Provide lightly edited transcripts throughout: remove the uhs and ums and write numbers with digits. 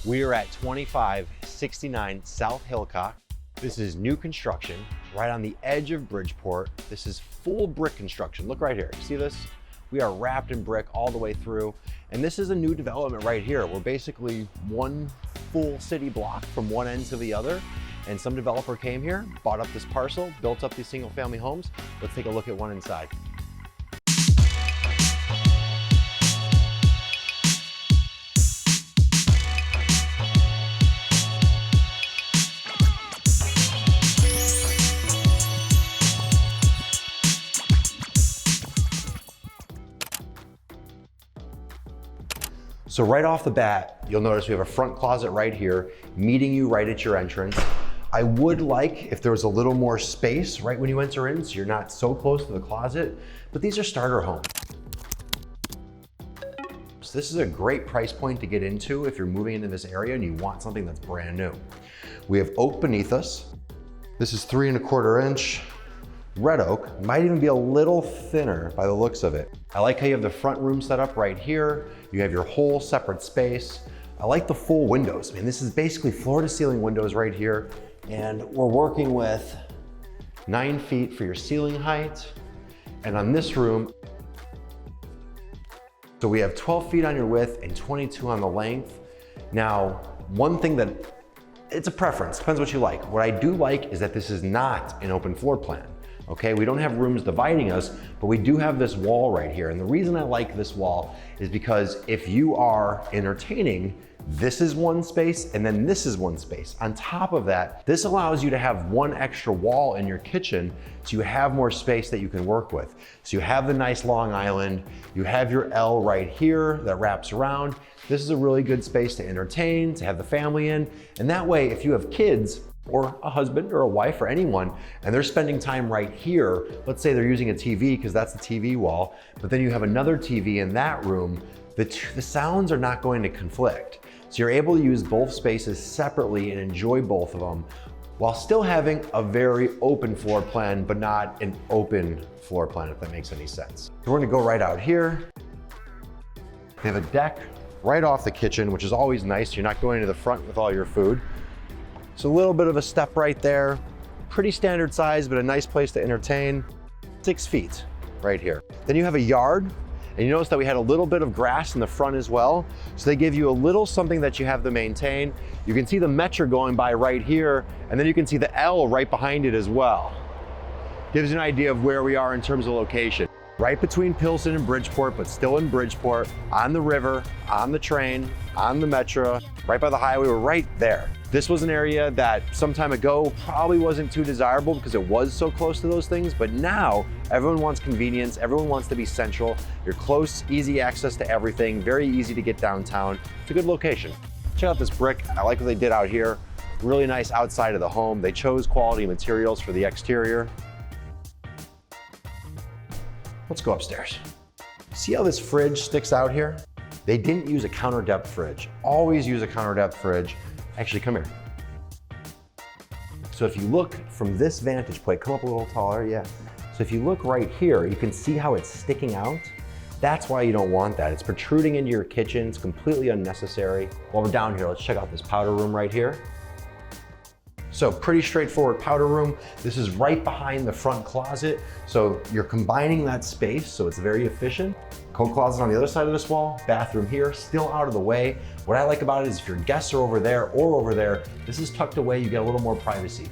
We are at 2569 South Hillock. This is new construction right on the edge of Bridgeport. This is full brick construction. Look right here. You see this? We are wrapped in brick all the way through. And this is a new development right here. We're basically one full city block from one end to the other. And some developer came here, bought up this parcel, built up these single family homes. Let's take a look at one inside. So right off the bat, you'll notice we have a front closet right here, meeting you right at your entrance. I would like if there was a little more space right when you enter in, so you're not so close to the closet, but these are starter homes. So this is a great price point to get into if you're moving into this area and you want something that's brand new. We have oak beneath us. This is 3 1/4 inch. Red oak, might even be a little thinner by the looks of it. I like how you have the front room set up right here. You have your whole separate space. I like the full windows. I mean, this is basically floor to ceiling windows right here. And we're working with 9 feet for your ceiling height. And on this room, so we have 12 feet on your width and 22 on the length. Now, one thing that, it's a preference, depends what you like. What I do like is that this is not an open floor plan. Okay, we don't have rooms dividing us, but we do have this wall right here. And the reason I like this wall is because if you are entertaining, this is one space and then this is one space. On top of that, this allows you to have one extra wall in your kitchen so you have more space that you can work with. So you have the nice long island, you have your L right here that wraps around. This is a really good space to entertain, to have the family in. And that way, if you have kids, or a husband or a wife or anyone, and they're spending time right here, let's say they're using a TV because that's the TV wall, but then you have another TV in that room, the sounds are not going to conflict. So you're able to use both spaces separately and enjoy both of them while still having a very open floor plan, but not an open floor plan, if that makes any sense. So we're gonna go right out here. We have a deck right off the kitchen, which is always nice. You're not going to the front with all your food. So a little bit of a step right there, pretty standard size, but a nice place to entertain. 6 feet right here. Then you have a yard, and you notice that we had a little bit of grass in the front as well. So they give you a little something that you have to maintain. You can see the Metro going by right here, and then you can see the L right behind it as well. Gives you an idea of where we are in terms of location. Right between Pilsen and Bridgeport, but still in Bridgeport, on the river, on the train, on the Metro, right by the highway, we're right there. This was an area that some time ago probably wasn't too desirable because it was so close to those things, but now everyone wants convenience, everyone wants to be central. You're close, easy access to everything, very easy to get downtown. It's a good location. Check out this brick. I like what they did out here. Really nice outside of the home. They chose quality materials for the exterior. Let's go upstairs. See how this fridge sticks out here? They didn't use a counter depth fridge. Always use a counter depth fridge. Actually, come here. So if you look from this vantage point, come up a little taller, yeah. So if you look right here, you can see how it's sticking out. That's why you don't want that. It's protruding into your kitchen. It's completely unnecessary. While we're down here, let's check out this powder room right here. So pretty straightforward powder room. This is right behind the front closet. So you're combining that space, so it's very efficient. Coat closet on the other side of this wall, bathroom here, still out of the way. What I like about it is if your guests are over there or over there, this is tucked away, you get a little more privacy.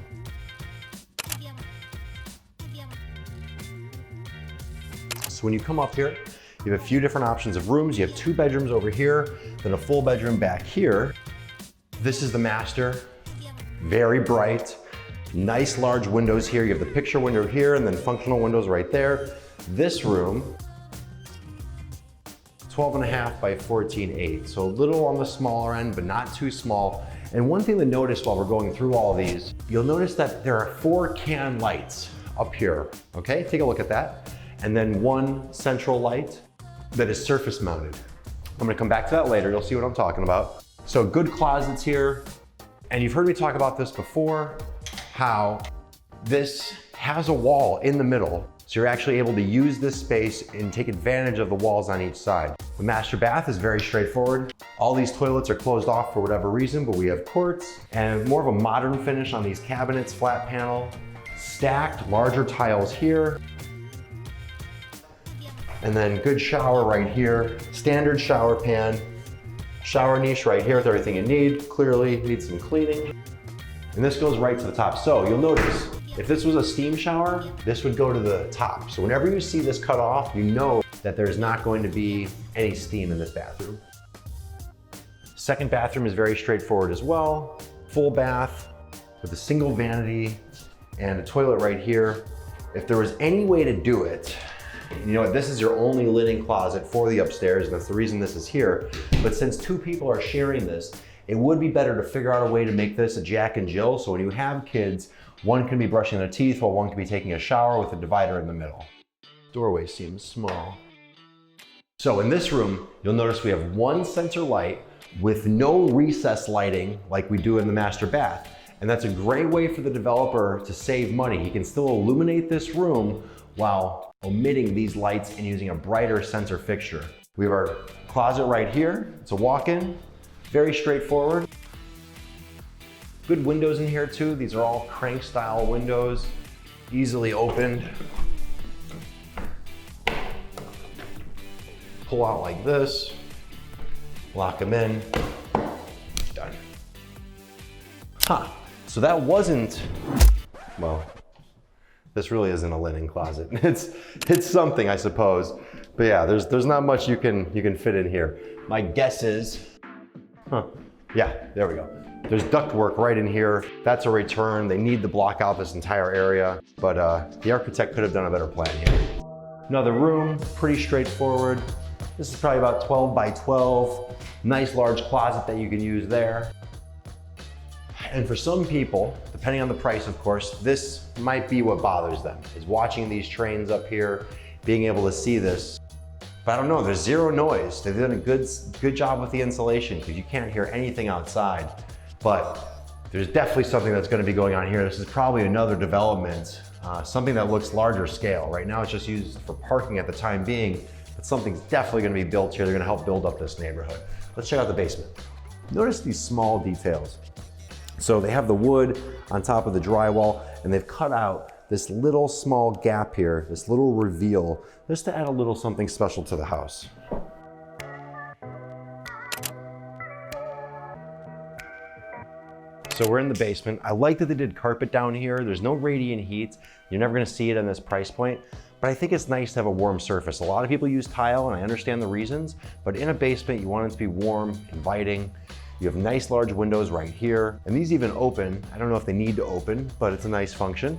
So when you come up here, you have a few different options of rooms. You have 2 bedrooms over here, then a full bedroom back here. This is the master. Very bright, nice large windows here. You have the picture window here and then functional windows right there. This room, 12.5 by 14.8. So a little on the smaller end, but not too small. And one thing to notice while we're going through all these, you'll notice that there are 4 can lights up here. Okay, take a look at that. And then 1 central light that is surface mounted. I'm gonna come back to that later. You'll see what I'm talking about. So good closets here. And you've heard me talk about this before, how this has a wall in the middle. So you're actually able to use this space and take advantage of the walls on each side. The master bath is very straightforward. All these toilets are closed off for whatever reason, but we have quartz and more of a modern finish on these cabinets, flat panel, stacked larger tiles here. And then good shower right here, standard shower pan, shower niche right here with everything you need. Clearly needs some cleaning. And this goes right to the top. So you'll notice, if this was a steam shower, this would go to the top. So whenever you see this cut off, you know that there's not going to be any steam in this bathroom. Second bathroom is very straightforward as well. Full bath with a single vanity and a toilet right here. If there was any way to do it, you know what, this is your only linen closet for the upstairs, and that's the reason this is here. But since two people are sharing this, it would be better to figure out a way to make this a Jack and Jill, so when you have kids, one can be brushing their teeth while one can be taking a shower with a divider in the middle. Doorway seems small. So in this room, you'll notice we have one center light with no recess lighting like we do in the master bath. And that's a great way for the developer to save money. He can still illuminate this room while omitting these lights and using a brighter center fixture. We have our closet right here. It's a walk-in, very straightforward. Good windows in here too. These are all crank style windows, easily opened. Pull out like this, lock them in, done. Huh, so that wasn't, well, this really isn't a linen closet. It's something, I suppose. But yeah, there's not much you can fit in here. My guess is, yeah, there we go. There's ductwork right in here. That's a return. They need to block out this entire area, but the architect could have done a better plan here. Another room, pretty straightforward. This is probably about 12 by 12. Nice large closet that you can use there. And for some people, depending on the price, of course, this might be what bothers them, is watching these trains up here, being able to see this. But I don't know, there's zero noise. They've done a good job with the insulation because you can't hear anything outside. But there's definitely something that's going to be going on here. This is probably another development, something that looks larger scale. Right now it's just used for parking at the time being, but something's definitely going to be built here. They're going to help build up this neighborhood. Let's check out the basement. Notice these small details. So they have the wood on top of the drywall, and they've cut out this little small gap here, this little reveal, just to add a little something special to the house. So we're in the basement. I like that they did carpet down here. There's no radiant heat. You're never gonna see it on this price point, but I think it's nice to have a warm surface. A lot of people use tile, and I understand the reasons, but in a basement, you want it to be warm, inviting. You have nice large windows right here, and these even open. I don't know if they need to open, but it's a nice function.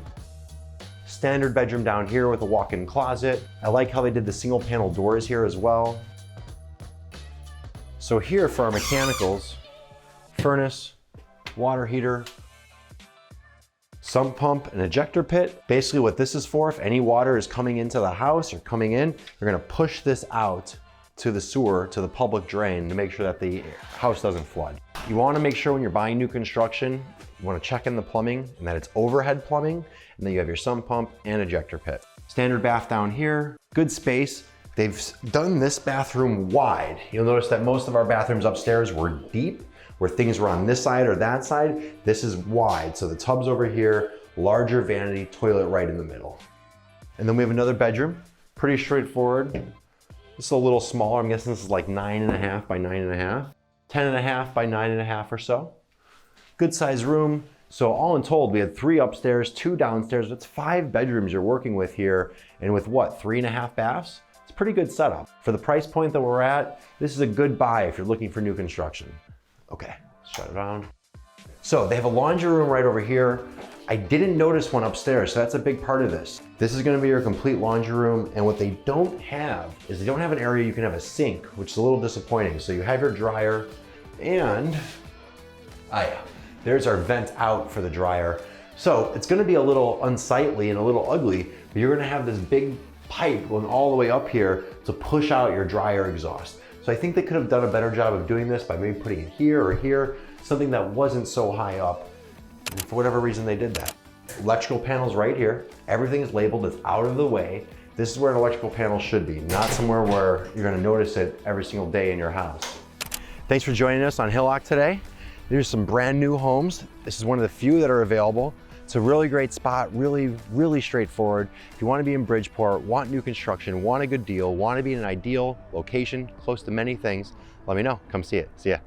Standard bedroom down here with a walk-in closet. I like how they did the single panel doors here as well. So here for our mechanicals, furnace, water heater, sump pump, an ejector pit. Basically what this is for, if any water is coming into the house or coming in, you're gonna push this out to the sewer, to the public drain to make sure that the house doesn't flood. You wanna make sure when you're buying new construction, you wanna check in the plumbing and that it's overhead plumbing, and then you have your sump pump and ejector pit. Standard bath down here, good space. They've done this bathroom wide. You'll notice that most of our bathrooms upstairs were deep, where things were on this side or that side. This is wide, so the tub's over here, larger vanity, toilet right in the middle. And then we have another bedroom, pretty straightforward. This is a little smaller. I'm guessing this is like 9.5 by 9.5, 10.5 by 9.5 or so. Good size room. So all in told, we had 3 upstairs, 2 downstairs. That's 5 bedrooms you're working with here. And with what, 3.5 baths? It's a pretty good setup. For the price point that we're at, this is a good buy if you're looking for new construction. Okay, shut it down. So they have a laundry room right over here. I didn't notice one upstairs, so that's a big part of this. This is gonna be your complete laundry room, and what they don't have is they don't have an area you can have a sink, which is a little disappointing. So you have your dryer, and, there's our vent out for the dryer. So it's gonna be a little unsightly and a little ugly, but you're gonna have this big pipe going all the way up here to push out your dryer exhaust. So I think they could have done a better job of doing this by maybe putting it here or here, something that wasn't so high up. And for whatever reason, they did that. Electrical panels right here. Everything is labeled, it's out of the way. This is where an electrical panel should be, not somewhere where you're gonna notice it every single day in your house. Thanks for joining us on Hillock today. There's some brand new homes. This is one of the few that are available. It's a really great spot, really straightforward. If you want to be in Bridgeport, want new construction, want a good deal, want to be in an ideal location, close to many things, let me know. Come see it. See ya.